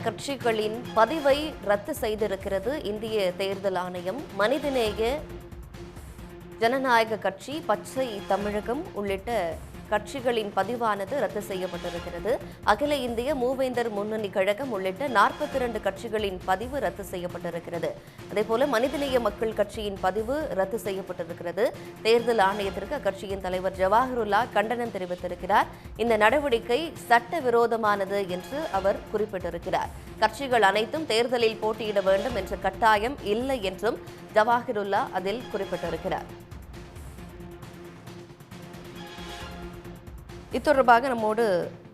கட்சிகளின் பதிவை ரத்து செய்திருக்கிறது இந்திய தேர்தல் ஆணையம். மனிதநேய ஜனநாயக கட்சி, பச்சை தமிழகம் உள்ளிட்ட கட்சிகளின் பதிவானது ரத்து செய்யப்பட்டிருக்கிறது. அகில இந்திய மூவேந்தர் முன்னணி கழகம் உள்ளிட்ட 42 கட்சிகளின் பதிவு ரத்து செய்யப்பட்டிருக்கிறது. அதேபோல மனிதநேய மக்கள் கட்சியின் பதிவு ரத்து செய்யப்பட்டிருக்கிறது. தேர்தல் ஆணையத்திற்கு அக்கட்சியின் தலைவர் ஜவாஹருல்லா கண்டனம் தெரிவித்திருக்கிறார். இந்த நடவடிக்கை சட்டவிரோதமானது என்று அவர் குறிப்பிட்டிருக்கிறார். கட்சிகள் அனைத்தும் தேர்தலில் போட்டியிட வேண்டும் என்ற கட்டாயம் இல்லை என்றும் ஜவாஹருல்லா அதில் குறிப்பிட்டிருக்கிறார். இத்தொடர்பாக நம்மோடு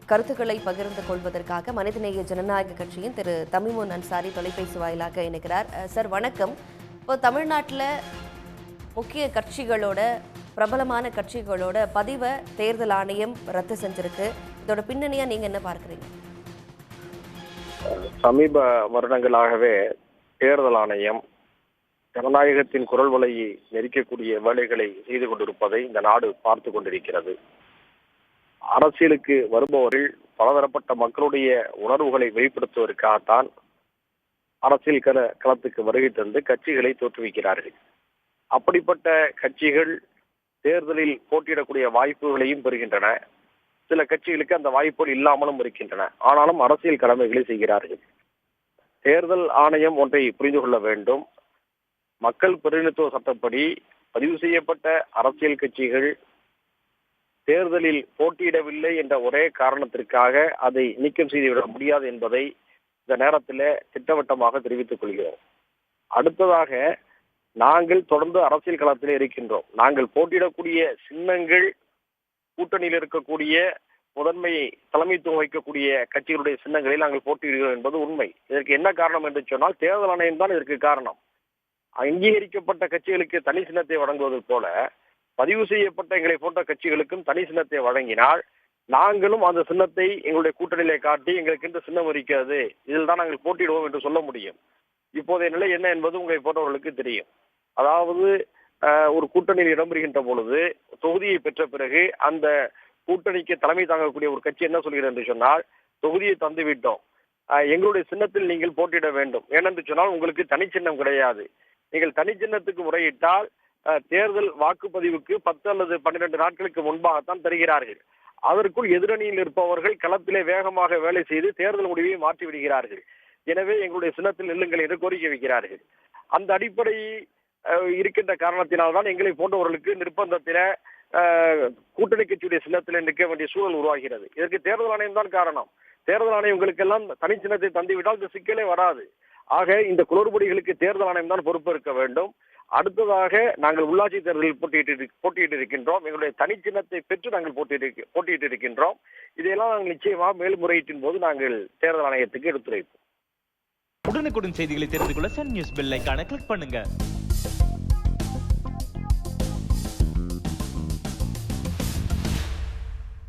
கருத்துக்களை பகிர்ந்து கொள்வதற்காக மனிதநேய ஜனநாயக கட்சியின் திரு தமிமுன் அன்சாரி தொலைபேசி வாயிலாக இணைக்கிறார். சார் வணக்கம். இப்போ தமிழ்நாட்டில் முக்கிய கட்சிகளோட, பிரபலமான கட்சிகளோட பதிவை தேர்தல் ஆணையம் ரத்து செஞ்சிருக்கு. இதோட பின்னணியா நீங்க என்ன பார்க்குறீங்க? சமீப வருடங்களாகவே தேர்தல் ஆணையம் ஜனநாயகத்தின் குரல் வலையை நெரிக்கக்கூடிய வேலைகளை செய்து கொண்டிருப்பதை இந்த நாடு பார்த்து கொண்டிருக்கிறது. அரசியலுக்கு வருபவர்கள் பலதரப்பட்ட மக்களுடைய உணர்வுகளை வெளிப்படுத்துவதற்காகத்தான் அரசியல் களத்துக்கு வருகை தந்து கட்சிகளை தோற்றுவிக்கிறார்கள். அப்படிப்பட்ட கட்சிகள் தேர்தலில் போட்டியிடக்கூடிய வாய்ப்புகளையும் பெறுகின்றன. சில கட்சிகளுக்கு அந்த வாய்ப்புகள் இல்லாமலும் இருக்கின்றன. ஆனாலும் அரசியல் கடமைகளை செய்கிறார்கள். தேர்தல் ஆணையம் ஒன்றை புரிந்து கொள்ள வேண்டும். மக்கள் பிரதிநிதித்துவ சட்டப்படி பதிவு செய்யப்பட்ட அரசியல் கட்சிகள் தேர்தலில் போட்டியிடவில்லை என்ற ஒரே காரணத்திற்காக அதை நீக்கம் செய்துவிட முடியாது என்பதை இந்த நேரத்தில் திட்டவட்டமாக தெரிவித்துக் கொள்கிறோம். அடுத்ததாக, நாங்கள் தொடர்ந்து அரசியல் களத்தில் இருக்கின்றோம். நாங்கள் போட்டியிடக்கூடிய சின்னங்கள் கூட்டணியில் இருக்கக்கூடிய முதன்மையை தலைமைத்துவம் வகிக்கக்கூடிய கட்சிகளுடைய சின்னங்களில் நாங்கள் போட்டியிடுகிறோம் என்பது உண்மை. இதற்கு என்ன காரணம் என்று சொன்னால் தேர்தல் ஆணையம் தான் இதற்கு காரணம். அங்கீகரிக்கப்பட்ட கட்சிகளுக்கு தனி சின்னத்தை வழங்குவது போல பதிவு செய்யப்பட்ட எங்களை போன்ற கட்சிகளுக்கும் தனி சின்னத்தை வழங்கினால் நாங்களும் அந்த சின்னத்தை எங்களுடைய கூட்டணியிலே காட்டி எங்களுக்கு இந்த சின்னம் இருக்கிறது, இதில் தான் நாங்கள் போட்டியிடுவோம் என்று சொல்ல முடியும். இப்போதைய நிலை என்ன என்பது உங்களை போன்றவர்களுக்கு தெரியும். அதாவது ஒரு கூட்டணியில் இடம்பெறுகின்ற பொழுது தொகுதியை பெற்ற பிறகு அந்த கூட்டணிக்கு தலைமை தாங்கக்கூடிய ஒரு கட்சி என்ன சொல்கிறது என்று சொன்னால், தொகுதியை தந்துவிட்டோம், எங்களுடைய சின்னத்தில் நீங்கள் போட்டியிட வேண்டும். ஏனென்று சொன்னால் உங்களுக்கு தனிச்சின்னம் கிடையாது. நீங்கள் தனிச்சின்னத்துக்கு முறையிட்டால் தேர்தல் வாக்குப்பதிவுக்கு 10 அல்லது 12 நாட்களுக்கு முன்பாகத்தான் தருகிறார்கள். அதற்குள் எதிரணியில் இருப்பவர்கள் களத்திலே வேகமாக வேலை செய்து தேர்தல் முடிவை மாற்றி விடுகிறார்கள். எனவே எங்களுடைய சின்னத்தில் நில்லுங்கள் என்று கோரிக்கை வைக்கிறார்கள். அந்த அடிப்படை இருக்கின்ற காரணத்தினால்தான் எங்களை போன்றவர்களுக்கு நிர்பந்தத்தில கூட்டணி கட்சியுடைய சின்னத்தில் நிற்க வேண்டிய சூழல் உருவாகிறது. இதற்கு தேர்தல் ஆணையம் தான் காரணம். தேர்தல் ஆணையம் உங்களுக்கெல்லாம் தனி சின்னத்தை தந்துவிட்டால் இந்த சிக்கலே வராது. ஆக இந்த குளறுபடிகளுக்கு தேர்தல் ஆணையம் தான் பொறுப்பேற்க வேண்டும். அடுத்ததாக, நாங்கள் உள்ளாட்சி தேர்தலில் போட்டியிட்டு இருக்கின்றோம். எங்களுடைய தனி சின்னத்தை பெற்று நாங்கள் போட்டியிட்டு இருக்கின்றோம். இதையெல்லாம் நாங்கள் நிச்சயமாக மேல்முறையீட்டின் போது நாங்கள் தேர்தல் ஆணையத்துக்கு எடுத்துரைப்போம். உடனுக்குடன் செய்திகளை தெரிந்து கொள்ள சன் நியூஸ் பெல் ஐகானை கிளிக் பண்ணுங்க.